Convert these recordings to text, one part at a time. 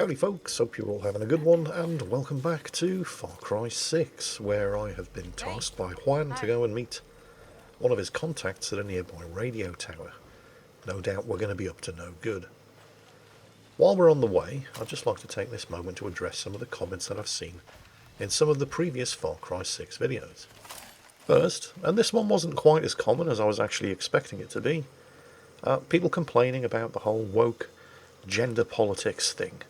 Howdy folks, hope you're all having a good one, and welcome back to Far Cry 6, where I have been tasked by Juan to go and meet one of his contacts at a nearby radio tower. No doubt we're going to be up to no good. While we're on the way, I'd just like to take this moment to address some of the comments that I've seen in some of the previous Far Cry 6 videos. First, and this one wasn't quite as common as I was actually expecting it to be, people complaining about the whole woke gender politics thing,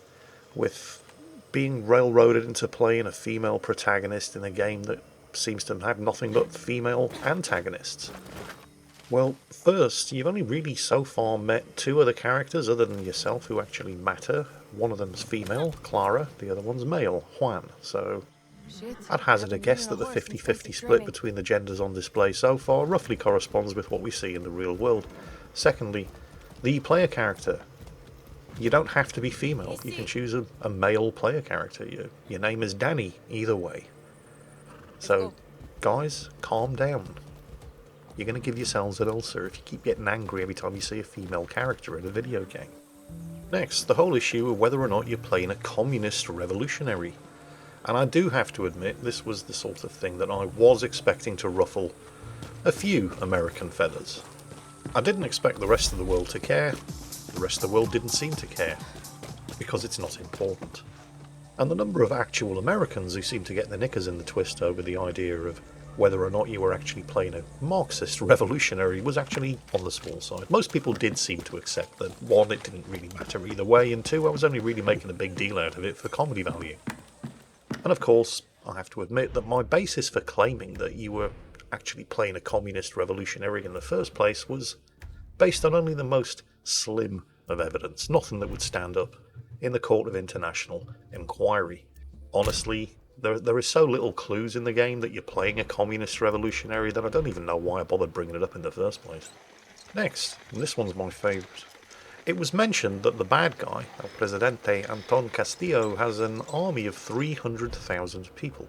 with being railroaded into playing a female protagonist in a game that seems to have nothing but female antagonists. Well, first, you've only really so far met two other characters other than yourself who actually matter. One of them's female, Clara, the other one's male, Juan, so I'd hazard a guess that the 50-50 split between the genders on display so far roughly corresponds with what we see in the real world. Secondly, the player character. You don't have to be female, you can choose a male player character. Your name is Danny, either way. So, guys, calm down. You're going to give yourselves an ulcer if you keep getting angry every time you see a female character in a video game. Next, the whole issue of whether or not you're playing a communist revolutionary. And I do have to admit, this was the sort of thing that I was expecting to ruffle a few American feathers. I didn't expect the rest of the world to care. The rest of the world didn't seem to care, because it's not important. And the number of actual Americans who seem to get their knickers in the twist over the idea of whether or not you were actually playing a Marxist revolutionary was actually on the small side. Most people did seem to accept that, one, it didn't really matter either way, and two, I was only really making a big deal out of it for comedy value. And of course, I have to admit that my basis for claiming that you were actually playing a communist revolutionary in the first place was based on only the most slim of evidence, nothing that would stand up in the court of international inquiry. Honestly, there is so little clues in the game that you're playing a communist revolutionary that I don't even know why I bothered bringing it up in the first place. Next, and this one's my favourite. It was mentioned that the bad guy, El Presidente Anton Castillo, has an army of 300,000 people.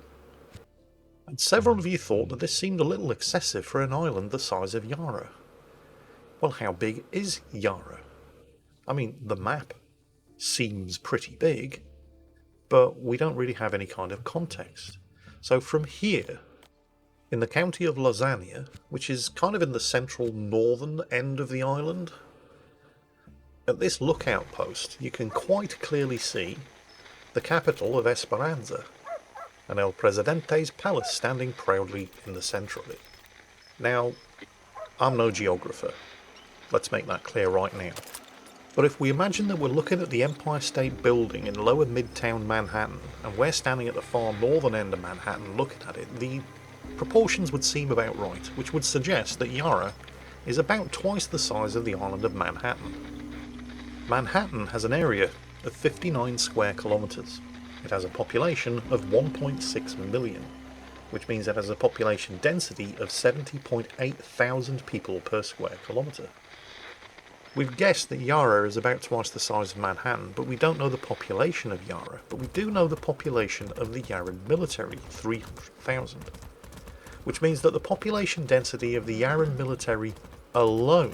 And several of you thought that this seemed a little excessive for an island the size of Yara. Well, how big is Yara? I mean, the map seems pretty big, but we don't really have any kind of context. So from here, in the county of Lasagna, which is kind of in the central northern end of the island, at this lookout post you can quite clearly see the capital of Esperanza, and El Presidente's palace standing proudly in the centre of it. Now, I'm no geographer, let's make that clear right now. But if we imagine that we're looking at the Empire State Building in lower midtown Manhattan, and we're standing at the far northern end of Manhattan looking at it, the proportions would seem about right, which would suggest that Yara is about twice the size of the island of Manhattan. Manhattan has an area of 59 square kilometres. It has a population of 1.6 million, which means it has a population density of 70.8 thousand people per square kilometre. We've guessed that Yara is about twice the size of Manhattan, but we don't know the population of Yara, but we do know the population of the Yaran military, 300,000. Which means that the population density of the Yaran military alone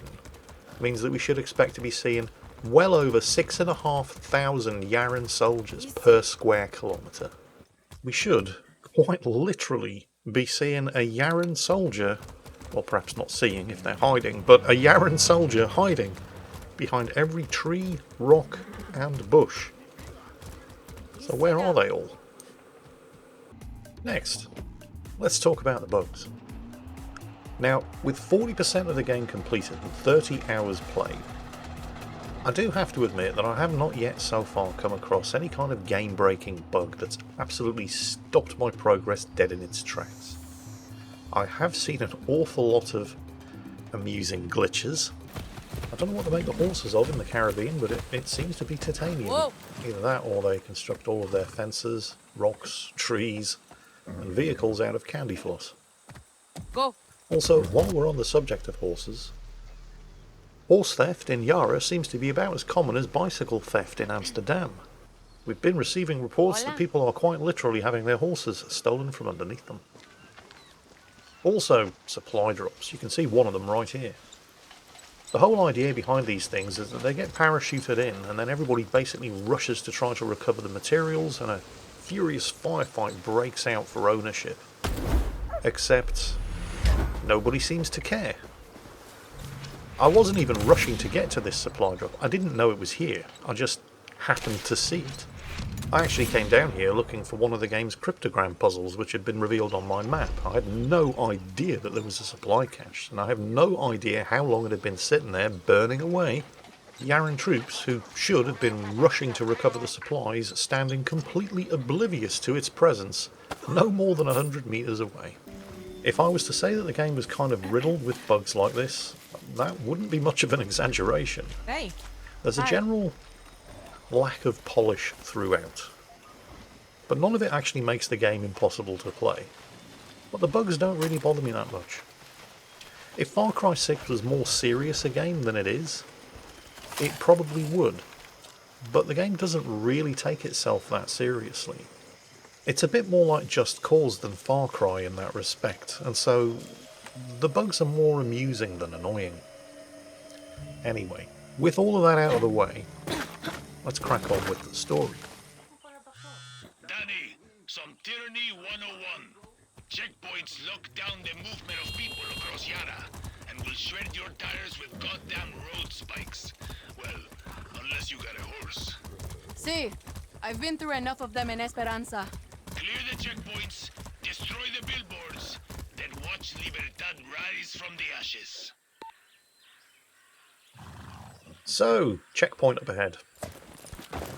means that we should expect to be seeing well over 6,500 Yaran soldiers per square kilometre. We should, quite literally, be seeing a Yaran soldier, well, perhaps not seeing if they're hiding, but a Yaran soldier hiding behind every tree, rock and bush. So where are they all? Next, let's talk about the bugs. Now, with 40% of the game completed and 30 hours played, I do have to admit that I have not yet so far come across any kind of game-breaking bug that's absolutely stopped my progress dead in its tracks. I have seen an awful lot of amusing glitches. I don't know what they make the horses of in the Caribbean, but it seems to be titanium. Whoa. Either that or they construct all of their fences, rocks, trees, and vehicles out of candy floss. Go. Also, while we're on the subject of horses, horse theft in Yara seems to be about as common as bicycle theft in Amsterdam. We've been receiving reports that people are quite literally having their horses stolen from underneath them. Also, supply drops. You can see one of them right here. The whole idea behind these things is that they get parachuted in and then everybody basically rushes to try to recover the materials and a furious firefight breaks out for ownership. Except nobody seems to care. I wasn't even rushing to get to this supply drop. I didn't know it was here. I just happened to see it. I actually came down here looking for one of the game's cryptogram puzzles which had been revealed on my map. I had no idea that there was a supply cache, and I have no idea how long it had been sitting there burning away. Yaran troops, who should have been rushing to recover the supplies, standing completely oblivious to its presence, no more than 100 metres away. If I was to say that the game was kind of riddled with bugs like this, that wouldn't be much of an exaggeration. Hey. There's a general lack of polish throughout, but none of it actually makes the game impossible to play. But the bugs don't really bother me that much. If Far Cry 6 was more serious a game than it is, it probably would, but the game doesn't really take itself that seriously. It's a bit more like Just Cause than Far Cry in that respect, and so the bugs are more amusing than annoying. Anyway, with all of that out of the way, let's crack on with the story. Danny, some tyranny 101. Checkpoints lock down the movement of people across Yara and will shred your tires with goddamn road spikes. Well, unless you got a horse. See, I've been through enough of them in Esperanza. Clear the checkpoints, destroy the billboards, then watch Libertad rise from the ashes. So, checkpoint up ahead.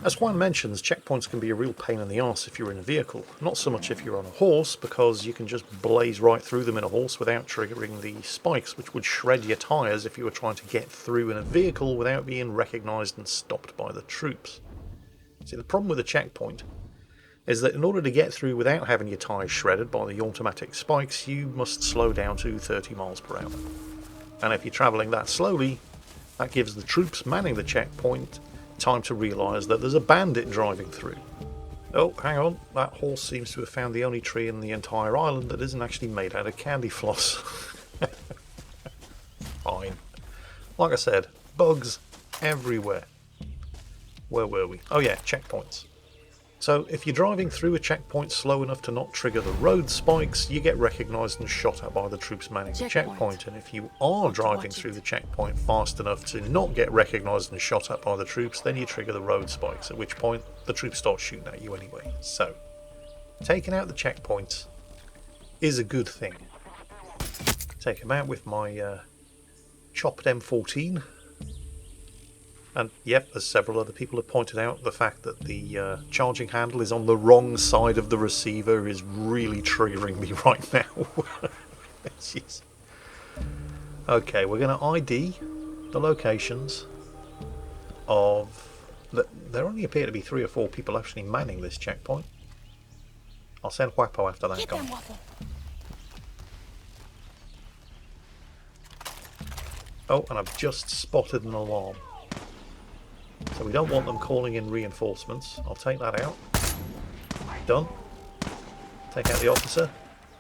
As Juan mentions, checkpoints can be a real pain in the arse if you're in a vehicle. Not so much if you're on a horse, because you can just blaze right through them in a horse without triggering the spikes, which would shred your tyres if you were trying to get through in a vehicle without being recognised and stopped by the troops. See, the problem with a checkpoint is that in order to get through without having your tyres shredded by the automatic spikes, you must slow down to 30 miles per hour. And if you're travelling that slowly, that gives the troops manning the checkpoint time to realise that there's a bandit driving through. Oh, hang on, that horse seems to have found the only tree in the entire island that isn't actually made out of candy floss. Fine. Like I said, bugs everywhere. Where were we? Oh yeah, checkpoints. So if you're driving through a checkpoint slow enough to not trigger the road spikes, you get recognised and shot at by the troops manning the checkpoint. And if you are driving through the checkpoint fast enough to not get recognised and shot at by the troops, then you trigger the road spikes, at which point the troops start shooting at you anyway. So, taking out the checkpoints is a good thing. Take them out with my chopped M14. And yep, as several other people have pointed out, the fact that the charging handle is on the wrong side of the receiver is really triggering me right now. Jeez. Okay, we're going to ID the locations of... There only appear to be 3 or 4 people actually manning this checkpoint. I'll send Guapo after that guy. Oh, and I've just spotted an alarm. So we don't want them calling in reinforcements. I'll take that out. Done. Take out the officer.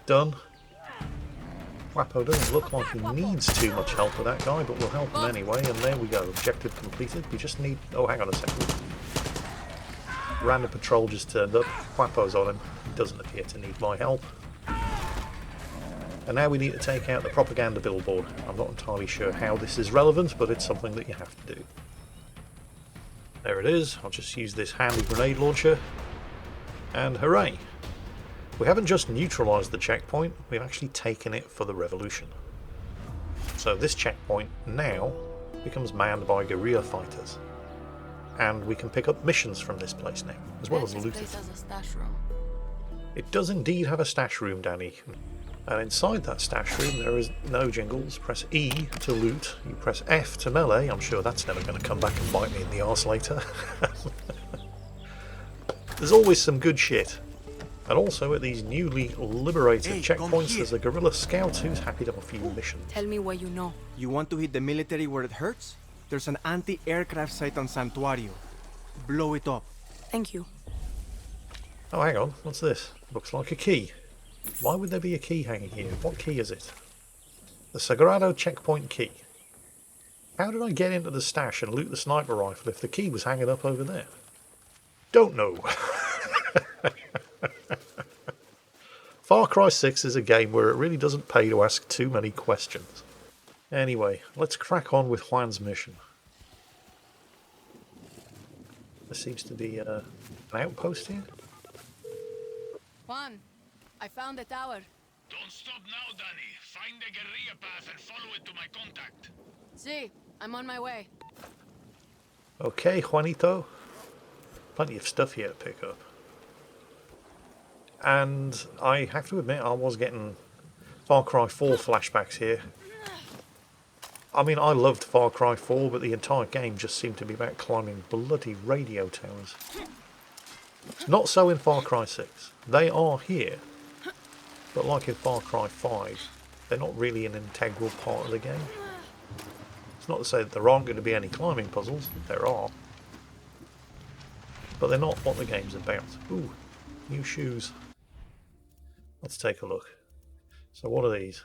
Done. Guapo doesn't look like he needs too much help with that guy, but we'll help him anyway. And there we go. Objective completed. We just need... Oh, hang on a second. Random patrol just turned up. Guapo's on him. He doesn't appear to need my help. And now we need to take out the propaganda billboard. I'm not entirely sure how this is relevant, but it's something that you have to do. There it is. I'll just use this handy grenade launcher. And hooray! We haven't just neutralised the checkpoint, we've actually taken it for the revolution. So this checkpoint now becomes manned by guerrilla fighters. And we can pick up missions from this place now, as well as loot it. It does indeed have a stash room, Danny. And inside that stash room there is no jingles. Press E to loot, you press F to melee. I'm sure that's never going to come back and bite me in the arse later. There's always some good shit. And also at these newly liberated checkpoints there's a guerrilla scout who's happy to offer you missions. Tell me what you know. You want to hit the military where it hurts? There's an anti-aircraft site on Santuario. Blow it up. Thank you. Oh, hang on. What's this? Looks like a key. Why would there be a key hanging here? What key is it? The Sagrado checkpoint key. How did I get into the stash and loot the sniper rifle if the key was hanging up over there? Don't know. Far Cry 6 is a game where it really doesn't pay to ask too many questions. Anyway, let's crack on with Juan's mission. There seems to be an outpost here. Juan, I found the tower. Don't stop now, Danny. Find the guerrilla path and follow it to my contact. See, I'm on my way. Okay, Juanito. Plenty of stuff here to pick up. And I have to admit, I was getting Far Cry 4 flashbacks here. I mean, I loved Far Cry 4, but the entire game just seemed to be about climbing bloody radio towers. Not so in Far Cry 6. They are here, but like in Far Cry 5, they're not really an integral part of the game. It's not to say that there aren't going to be any climbing puzzles. There are. But they're not what the game's about. Ooh, new shoes. Let's take a look. So what are these?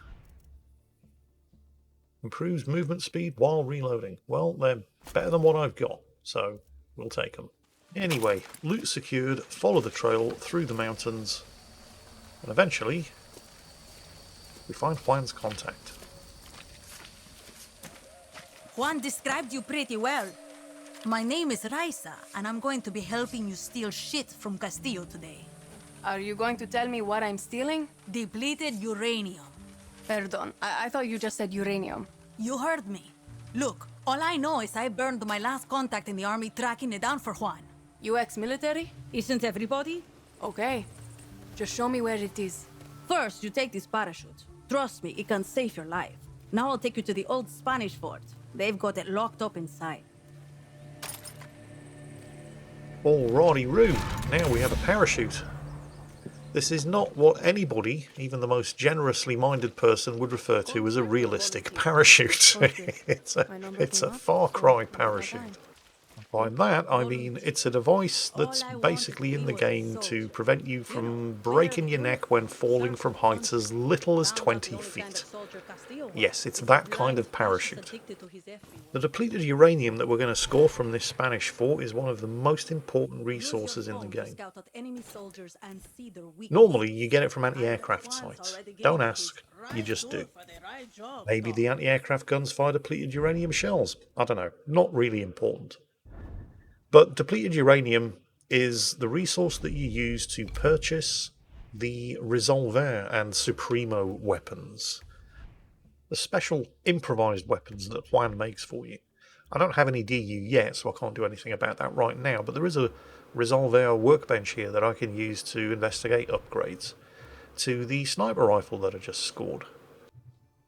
Improves movement speed while reloading. Well, they're better than what I've got, so we'll take them. Anyway, loot secured, follow the trail through the mountains, and eventually we find Juan's contact. Juan described you pretty well. My name is Raisa, and I'm going to be helping you steal shit from Castillo today. Are you going to tell me what I'm stealing? Depleted uranium. Perdon, I thought you just said uranium. You heard me. Look, all I know is I burned my last contact in the army tracking it down for Juan. You ex-military? Isn't everybody? Okay. Just show me where it is. First, you take this parachute. Trust me, it can save your life. Now I'll take you to the old Spanish fort. They've got it locked up inside. Alrighty-roo, now we have a parachute. This is not what anybody, even the most generously minded person, would refer to as a realistic parachute. It's a Far Cry parachute. By that, I mean it's a device that's basically in the game to prevent you from breaking your neck when falling from heights as little as 20 feet. Yes, it's that kind of parachute. The depleted uranium that we're going to score from this Spanish fort is one of the most important resources in the game. Normally, you get it from anti-aircraft sites. Don't ask, you just do. Maybe the anti-aircraft guns fire depleted uranium shells. I don't know, not really important. But depleted uranium is the resource that you use to purchase the resolver and supremo weapons. The special improvised weapons that Juan makes for you. I don't have any DU yet, so I can't do anything about that right now, but there is a resolver workbench here that I can use to investigate upgrades to the sniper rifle that I just scored.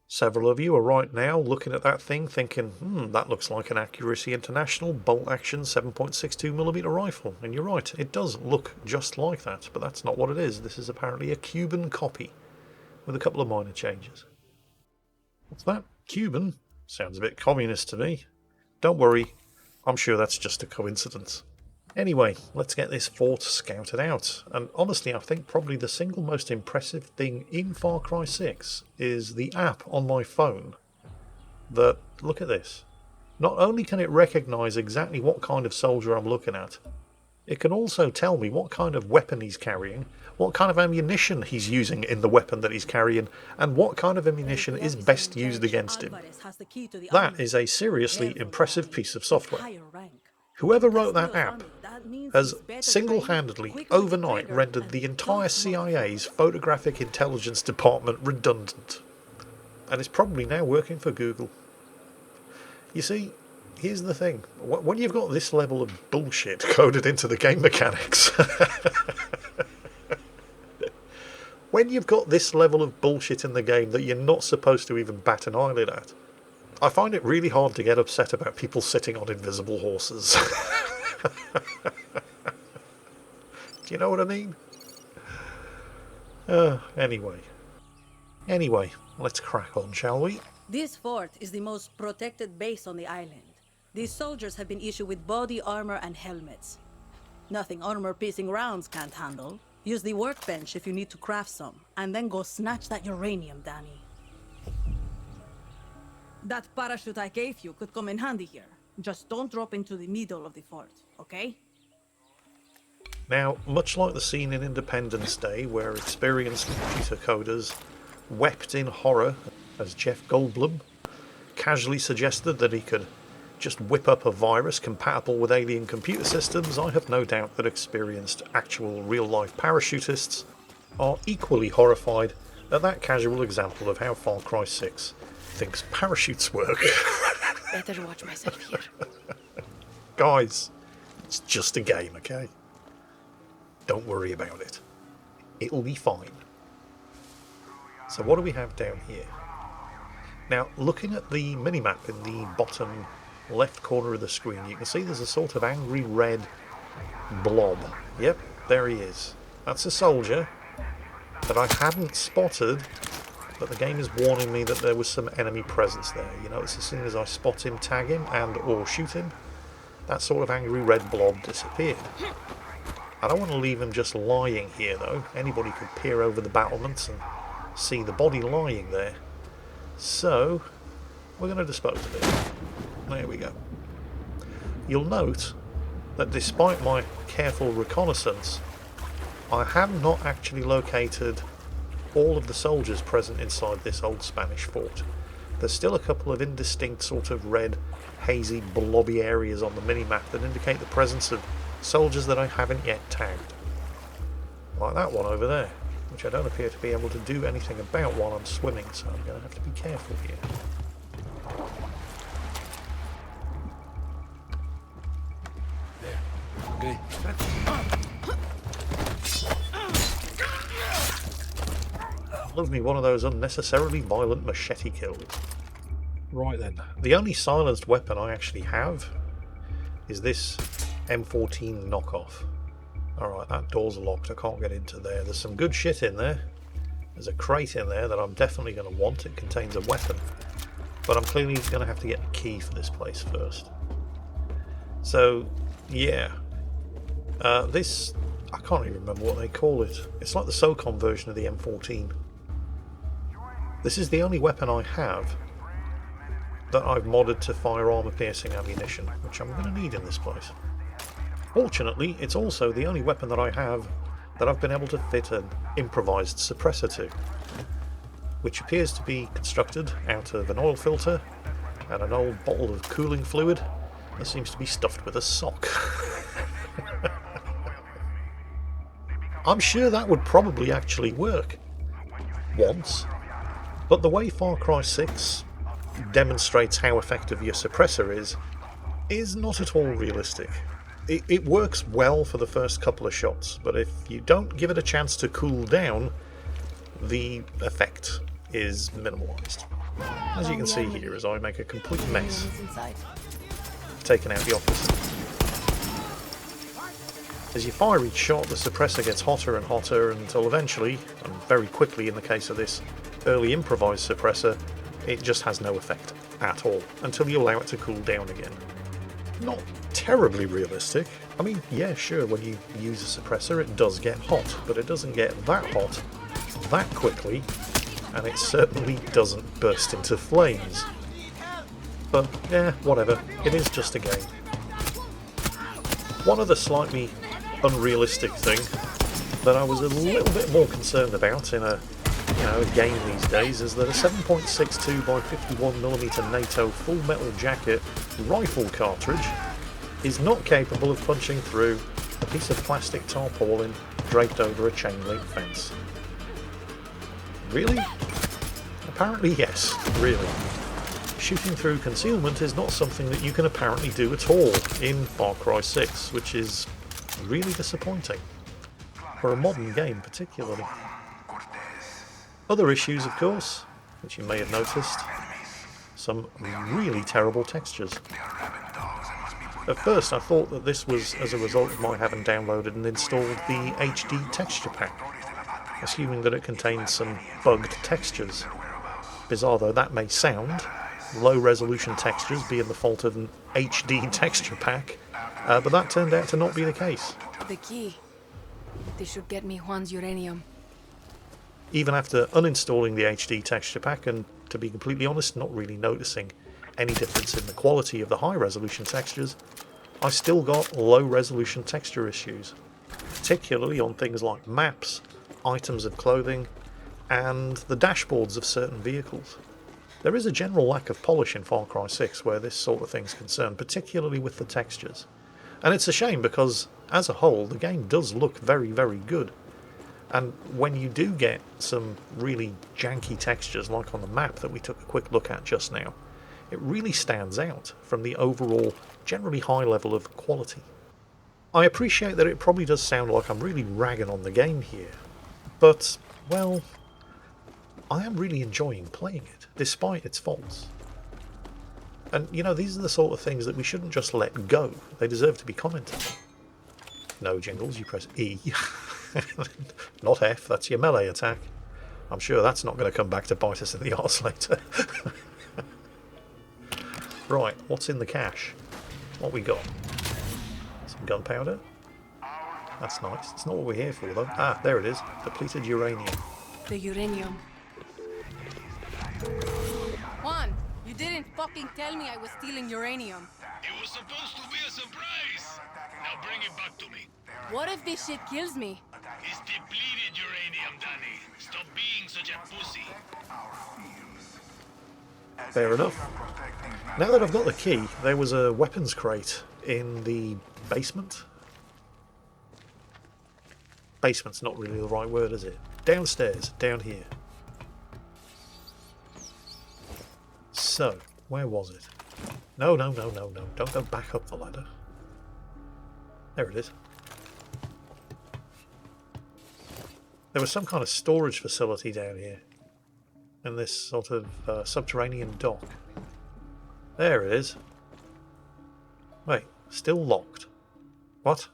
Several of you are right now looking at that thing thinking, that looks like an Accuracy International bolt-action 7.62mm rifle. And you're right, it does look just like that, but that's not what it is. This is apparently a Cuban copy, with a couple of minor changes. What's that? Cuban? Sounds a bit communist to me. Don't worry, I'm sure that's just a coincidence. Anyway, let's get this fort scouted out. And honestly, I think probably the single most impressive thing in Far Cry 6 is the app on my phone. That, look at this. Not only can it recognise exactly what kind of soldier I'm looking at, it can also tell me what kind of weapon he's carrying, what kind of ammunition he's using in the weapon that he's carrying, and what kind of ammunition is best used against him. That is a seriously impressive piece of software. Whoever wrote that app has single-handedly, overnight, rendered the entire CIA's photographic intelligence department redundant. And it's probably now working for Google. You see, here's the thing. When you've got this level of bullshit coded into the game mechanics... when you've got this level of bullshit in the game that you're not supposed to even bat an eyelid at, I find it really hard to get upset about people sitting on invisible horses. Do you know what I mean? Anyway, let's crack on, shall we? This fort is the most protected base on the island. These soldiers have been issued with body armor and helmets. Nothing armor-piercing rounds can't handle. Use the workbench if you need to craft some, and then go snatch that uranium, Danny. That parachute I gave you could come in handy here. Just don't drop into the middle of the fort, okay? Now, much like the scene in Independence Day where experienced computer coders wept in horror as Jeff Goldblum casually suggested that he could just whip up a virus compatible with alien computer systems, I have no doubt that experienced actual real-life parachutists are equally horrified at that casual example of how Far Cry 6 thinks parachutes work. Better watch myself here. Guys, it's just a game, okay? Don't worry about it. It'll be fine. So what do we have down here? Now, looking at the minimap in the bottom left corner of the screen, you can see there's a sort of angry red blob. Yep, there he is. That's a soldier that I hadn't spotted, but the game is warning me that there was some enemy presence there. You notice as soon as I spot him, tag him, and or shoot him, that sort of angry red blob disappeared. I don't want to leave him just lying here though. Anybody could peer over the battlements and see the body lying there. So, we're going to dispose of it. There we go. You'll note that despite my careful reconnaissance, I have not actually located all of the soldiers present inside this old Spanish fort. There's still a couple of indistinct sort of red, hazy, blobby areas on the minimap that indicate the presence of soldiers that I haven't yet tagged. Like that one over there, which I don't appear to be able to do anything about while I'm swimming, so I'm going to have to be careful here. Okay. Love me one of those unnecessarily violent machete kills. Right then, the only silenced weapon I actually have is this M14 knockoff. Alright, that door's locked, I can't get into there. There's some good shit in there. There's a crate in there that I'm definitely going to want. It contains a weapon. But I'm clearly going to have to get a key for this place first. So, yeah. This, I can't even remember what they call it. It's like the SOCOM version of the M14. This is the only weapon I have that I've modded to fire armor-piercing ammunition, which I'm going to need in this place. Fortunately, it's also the only weapon that I have that I've been able to fit an improvised suppressor to, which appears to be constructed out of an oil filter and an old bottle of cooling fluid that seems to be stuffed with a sock. I'm sure that would probably actually work once, but the way Far Cry 6 demonstrates how effective your suppressor is not at all realistic. It works well for the first couple of shots, but if you don't give it a chance to cool down, the effect is minimalised. As you can see here, as I make a complete mess, taking out the officer. As you fire each shot, the suppressor gets hotter and hotter until eventually, and very quickly in the case of this early improvised suppressor, it just has no effect at all, until you allow it to cool down again. Not terribly realistic. I mean, yeah, sure, when you use a suppressor it does get hot, but it doesn't get that hot that quickly, and it certainly doesn't burst into flames. But, yeah, whatever, it is just a game. One other slightly unrealistic thing that I was a little bit more concerned about in a game these days is that a 7.62 by 51mm NATO full metal jacket rifle cartridge is not capable of punching through a piece of plastic tarpaulin draped over a chain link fence. Really? Apparently yes, really. Shooting through concealment is not something that you can apparently do at all in Far Cry 6, which is really disappointing. For a modern game particularly. Other issues, of course, which you may have noticed, some really terrible textures. At first I thought that this was as a result of my having downloaded and installed the HD texture pack, assuming that it contained some bugged textures. Bizarre though that may sound, low resolution textures being the fault of an HD texture pack, but that turned out to not be the case. The key. This should get me Juan's uranium. Even after uninstalling the HD texture pack and to be completely honest, not really noticing any difference in the quality of the high resolution textures, I still got low resolution texture issues, particularly on things like maps, items of clothing, and the dashboards of certain vehicles. There is a general lack of polish in Far Cry 6 where this sort of thing's concerned, particularly with the textures. And it's a shame because, as a whole, the game does look very, very good. And when you do get some really janky textures, like on the map that we took a quick look at just now, it really stands out from the overall, generally high level of quality. I appreciate that it probably does sound like I'm really ragging on the game here, but, well, I am really enjoying playing it, despite its faults. And, you know, these are the sort of things that we shouldn't just let go. They deserve to be commented on. No, Jingles, you press E. Not F, that's your melee attack. I'm sure that's not going to come back to bite us in the arse later. Right, what's in the cache? What we got? Some gunpowder? That's nice. It's not what we're here for, though. Ah, there it is. Depleted uranium. The uranium. Juan, you didn't fucking tell me I was stealing uranium. It was supposed to be a surprise. Now bring it back to me. What if this shit kills me? It's depleted uranium, Danny. Stop being such a pussy. Fair enough. Now that I've got the key, there was a weapons crate in the basement. Basement's not really the right word, is it? Downstairs, down here. So, where was it? No. Don't go back up the ladder. There it is. There was some kind of storage facility down here. In this sort of subterranean dock. There it is. Wait, still locked. What?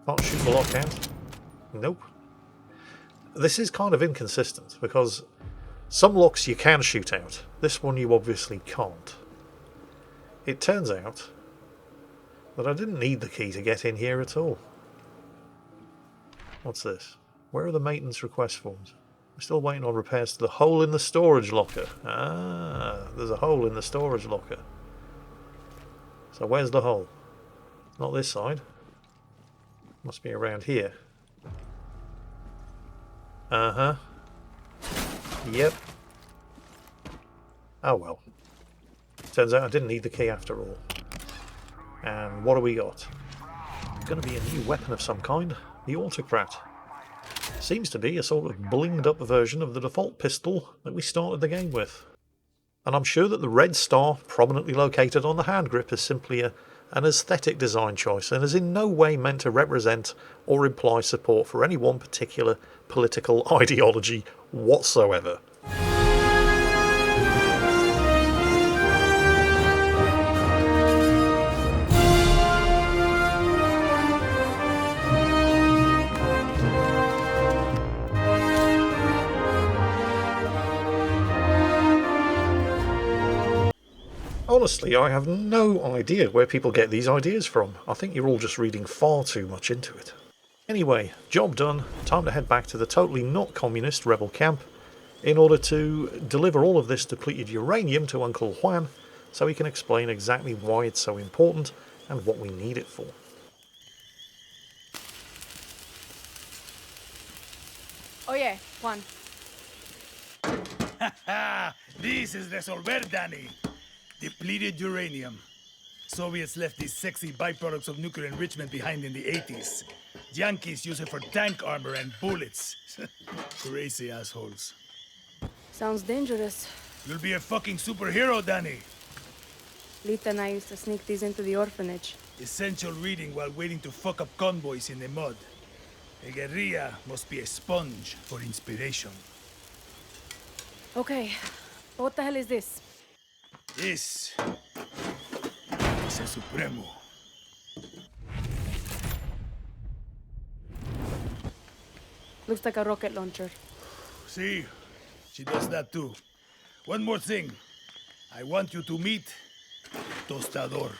Can't shoot the lock out? Nope. This is kind of inconsistent, because some locks you can shoot out. This one you obviously can't. It turns out that I didn't need the key to get in here at all. What's this? Where are the maintenance request forms? We're still waiting on repairs to the hole in the storage locker. Ah, there's a hole in the storage locker. So where's the hole? Not this side. Must be around here. Uh-huh. Yep. Oh well. Turns out I didn't need the key after all. And what do we got? Gonna be a new weapon of some kind. The Autocrat. Seems to be a sort of blinged up version of the default pistol that we started the game with. And I'm sure that the red star prominently located on the hand grip is simply an aesthetic design choice and is in no way meant to represent or imply support for any one particular political ideology whatsoever. Honestly, I have no idea where people get these ideas from. I think you're all just reading far too much into it. Anyway, job done. Time to head back to the totally not communist rebel camp in order to deliver all of this depleted uranium to Uncle Juan so he can explain exactly why it's so important and what we need it for. Oh yeah, Juan. This is Resolver, Danny. Depleted uranium. Soviets left these sexy byproducts of nuclear enrichment behind in the 80s. Yankees use it for tank armor and bullets. Crazy assholes. Sounds dangerous. You'll be a fucking superhero, Danny. Lita and I used to sneak these into the orphanage. Essential reading while waiting to fuck up convoys in the mud. A guerrilla must be a sponge for inspiration. Okay, what the hell is this? This is a supremo. Looks like a rocket launcher. See, she does that too. One more thing. I want you to meet Tostador.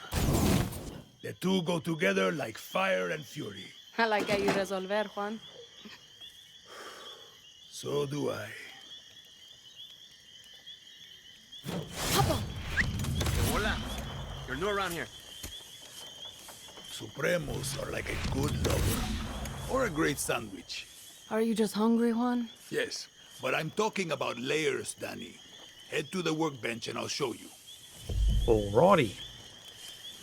The two go together like fire and fury. I like how you resolver, Juan. So do I. Hola. You're new around here. Supremos are like a good lover. Or a great sandwich. Are you just hungry, Juan? Yes, but I'm talking about layers, Danny. Head to the workbench and I'll show you. Alrighty.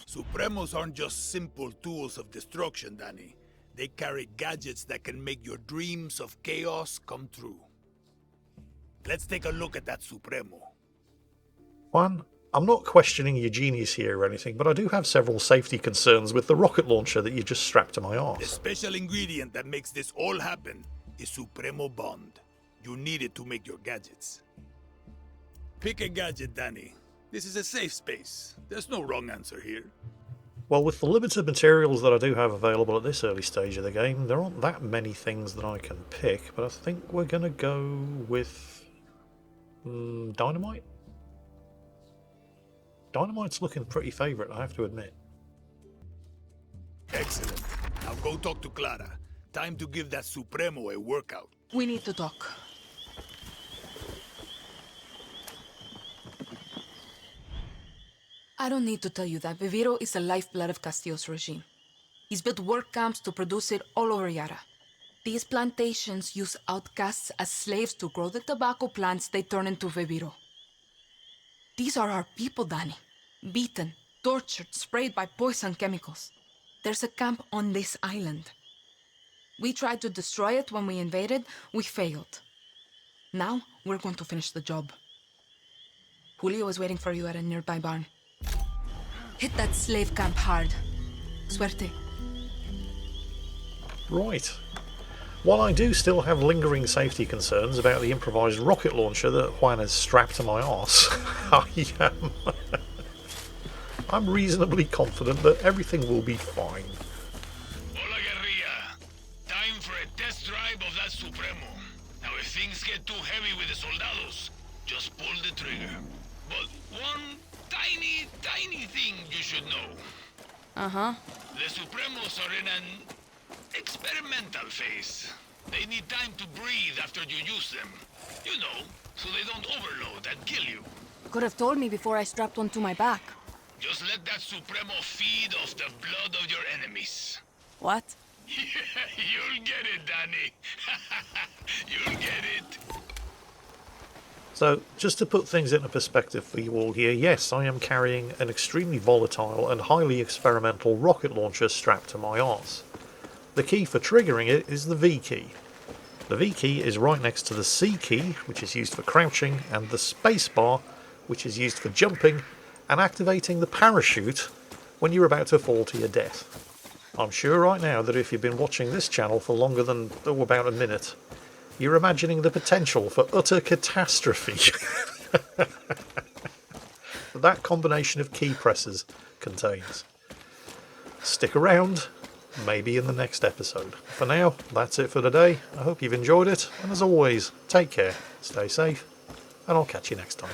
Supremos aren't just simple tools of destruction, Danny. They carry gadgets that can make your dreams of chaos come true. Let's take a look at that Supremo. Juan, I'm not questioning your genius here or anything, but I do have several safety concerns with the rocket launcher that you just strapped to my The arse. special ingredient that makes this all happen is Supremo Bond. You need it to make your gadgets. Pick a gadget, Danny. This is a safe space. There's no wrong answer here. Well, with the limited materials that I do have available at this early stage of the game, there aren't that many things that I can pick, but I think we're going to go with dynamite. Dynamite's looking pretty favourite, I have to admit. Excellent. Now go talk to Clara. Time to give that Supremo a workout. We need to talk. I don't need to tell you that Viviro is the lifeblood of Castillo's regime. He's built work camps to produce it all over Yara. These plantations use outcasts as slaves to grow the tobacco plants they turn into Viviro. These are our people, Danny. Beaten, tortured, sprayed by poison chemicals. There's a camp on this island. We tried to destroy it when we invaded. We failed. Now, we're going to finish the job. Julio is waiting for you at a nearby barn. Hit that slave camp hard. Suerte. Right. While I do still have lingering safety concerns about the improvised rocket launcher that Juan has strapped to my arse, I'm reasonably confident that everything will be fine. Hola, guerrilla. Time for a test drive of that Supremo. Now, if things get too heavy with the soldados, just pull the trigger. But one tiny thing you should know. Uh-huh. The Supremos are in an experimental phase. They need time to breathe after you use them. You know, so they don't overload and kill you. Could have told me before I strapped one to my back. Just let that Supremo feed off the blood of your enemies. What? You'll get it, Danny. You'll get it. So, just to put things into perspective for you all here, yes, I am carrying an extremely volatile and highly experimental rocket launcher strapped to my arse. The key for triggering it is the V key. The V key is right next to the C key, which is used for crouching, and the space bar, which is used for jumping and activating the parachute when you're about to fall to your death. I'm sure right now that if you've been watching this channel for longer than about a minute, you're imagining the potential for utter catastrophe that combination of key presses contains. Stick around, maybe in the next episode. For now, that's it for today. I hope you've enjoyed it, and as always, take care, stay safe, and I'll catch you next time.